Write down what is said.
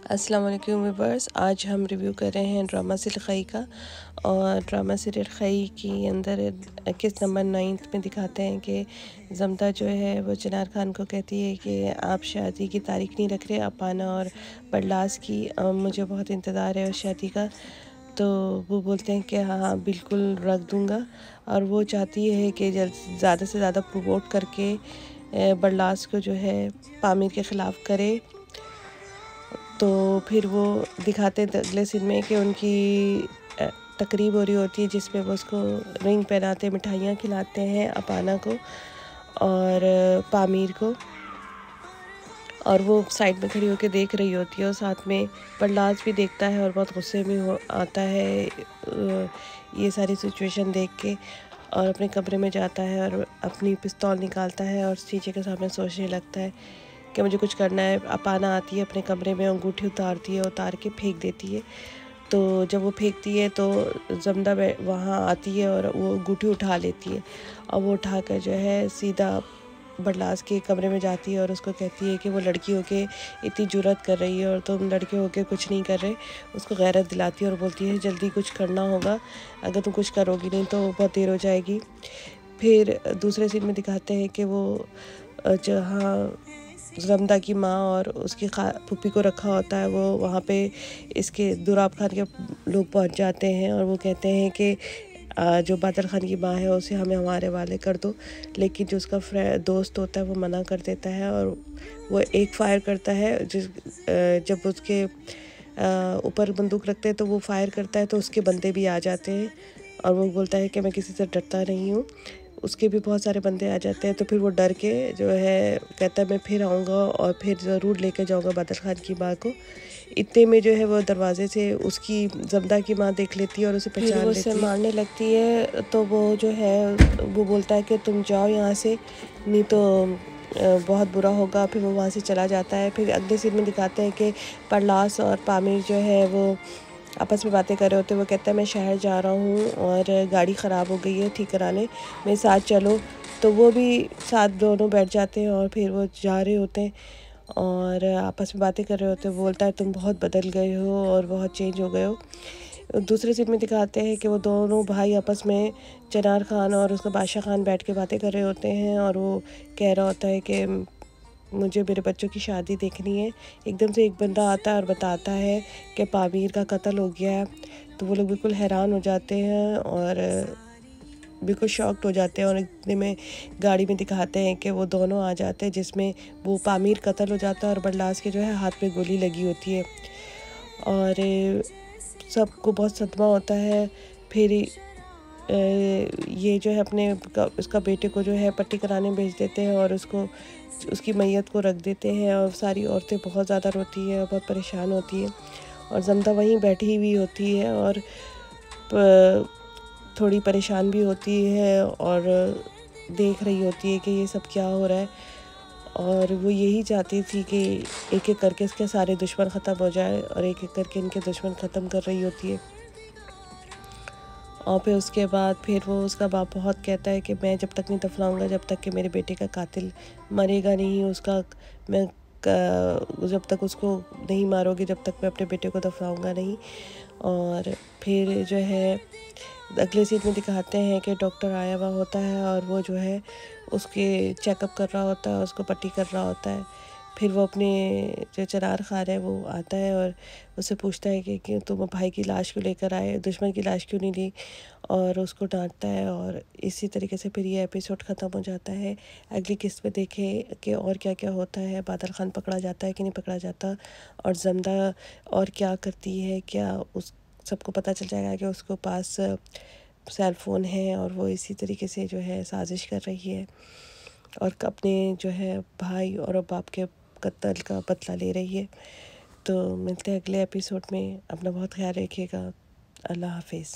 अस्सलाम वालेकुम व्यूअर्स। आज हम रिव्यू कर रहे हैं ड्रामा सीरियल खई का। और ड्रामा सीरियल खई के अंदर किस नंबर 9 में दिखाते हैं कि जमदा जो है वो चिनार खान को कहती है कि आप शादी की तारीख नहीं रख रहे, आप आना और बरलास की मुझे बहुत इंतज़ार है उस शादी का। तो वो बोलते हैं कि हाँ बिल्कुल रख दूँगा। और वो चाहती है कि ज़्यादा से ज़्यादा प्रमोट करके बरलास को जो है पामिर के ख़िलाफ़ करे। तो फिर वो दिखाते हैं अगले सीन में कि उनकी तकरीब हो रही होती है, जिसमें वो उसको रिंग पहनाते, मिठाइयाँ खिलाते हैं अपाना को और पामिर को। और वो साइड में खड़ी होकर देख रही होती है और साथ में बरलास भी देखता है और बहुत गुस्से में आता है ये सारी सिचुएशन देख के। और अपने कमरे में जाता है और अपनी पिस्तौल निकालता है और शीशे के सामने सोचने लगता है कि मुझे कुछ करना है। अपाना आती है अपने कमरे में, अंगूठी उतारती है, उतार के फेंक देती है। तो जब वो फेंकती है तो जमदा वहाँ आती है और वो अंगूठी उठा लेती है और वो उठाकर जो है सीधा बरलास के कमरे में जाती है और उसको कहती है कि वो लड़की होके इतनी जुर्रत कर रही है और तुम लड़के होके कुछ नहीं कर रहे। उसको गैरत दिलाती है और बोलती है जल्दी कुछ करना होगा, अगर तुम कुछ करोगी नहीं तो बहुत देर हो जाएगी। फिर दूसरे सीन में दिखाते हैं कि वो जहाँ जमदा की माँ और उसकी पुप्पी को रखा होता है, वो वहाँ पे इसके दुराब खान के लोग पहुँच जाते हैं और वो कहते हैं कि जो बादल खान की माँ है उसे हमें हमारे वाले कर दो। लेकिन जो उसका दोस्त होता है वो मना कर देता है और वो एक फायर करता है। जब उसके ऊपर बंदूक रखते हैं तो वो फायर करता है तो उसके बंदे भी आ जाते हैं और वो बोलता है कि मैं किसी से डरता नहीं हूँ। उसके भी बहुत सारे बंदे आ जाते हैं तो फिर वो डर के जो है कहता है मैं फिर आऊँगा और फिर ज़रूर लेके जाऊँगा बादल खान की माँ को। इतने में जो है वो दरवाजे से उसकी जमदा की माँ देख लेती है और उसे पहचान लेती है। उसे मारने लगती है तो वो जो है वो बोलता है कि तुम जाओ यहाँ से, नहीं तो बहुत बुरा होगा। फिर वो वहाँ से चला जाता है। फिर अगले सीन में दिखाते हैं कि बरलास और पामिर जो है वो आपस में बातें कर रहे होते हैं। वो कहता है मैं शहर जा रहा हूँ और गाड़ी ख़राब हो गई है ठीक कराने, मेरे साथ चलो। तो वो भी साथ दोनों बैठ जाते हैं और फिर वो जा रहे होते हैं और आपस में बातें कर रहे होते हैं। बोलता है तुम बहुत बदल गए हो और बहुत चेंज हो गए हो। दूसरे सीन में दिखाते हैं कि वो दोनों भाई आपस में चिनार खान और उसका बादशाह खान बैठ के बातें कर रहे होते हैं और वो कह रहा होता है कि मुझे मेरे बच्चों की शादी देखनी है। एकदम से एक बंदा आता है और बताता है कि पामीर का कत्ल हो गया है। तो वो लोग बिल्कुल हैरान हो जाते हैं और बिल्कुल शॉक्ड हो जाते हैं और इतने में गाड़ी में दिखाते हैं कि वो दोनों आ जाते हैं, जिसमें वो पामीर कत्ल हो जाता है और बरलास के जो है हाथ में गोली लगी होती है और सबको बहुत सदमा होता है। फिर ये जो है अपने उसका बेटे को जो है पट्टी कराने भेज देते हैं और उसकी मैयत को रख देते हैं और सारी औरतें बहुत ज़्यादा रोती हैं और बहुत परेशान होती हैं और जमदा वहीं बैठी हुई होती है और थोड़ी परेशान भी होती है और देख रही होती है कि ये सब क्या हो रहा है। और वो यही चाहती थी कि एक एक करके इसके सारे दुश्मन ख़त्म हो जाए और एक एक करके इनके दुश्मन ख़त्म कर रही होती है। और फिर उसके बाद फिर वो उसका बाप बहुत कहता है कि मैं जब तक नहीं दफनाऊंगा, जब तक कि मेरे बेटे का कातिल मरेगा नहीं, उसका मैं जब तक उसको नहीं मारोगे जब तक मैं अपने बेटे को दफनाऊंगा नहीं। और फिर जो है अगले सीन में दिखाते हैं कि डॉक्टर आया हुआ होता है और वो जो है उसके चेकअप कर रहा होता है, उसको पट्टी कर रहा होता है। फिर वो अपने जो चिनार खान है वो आता है और उससे पूछता है कि तुम भाई की लाश क्यों लेकर आए, दुश्मन की लाश क्यों नहीं ली, और उसको डांटता है। और इसी तरीके से फिर ये एपिसोड ख़त्म हो जाता है। अगली किस्त में देखें कि और क्या क्या होता है, बादल खान पकड़ा जाता है कि नहीं पकड़ा जाता और जमदा और क्या करती है, क्या उस सबको पता चल जाएगा कि उसके पास सेल फ़ोन है और वो इसी तरीके से जो है साजिश कर रही है और अपने जो है भाई और बाप के कत्ल का बदला ले रही है। तो मिलते हैं अगले एपिसोड में। अपना बहुत ख्याल रखिएगा। अल्लाह हाफिज़।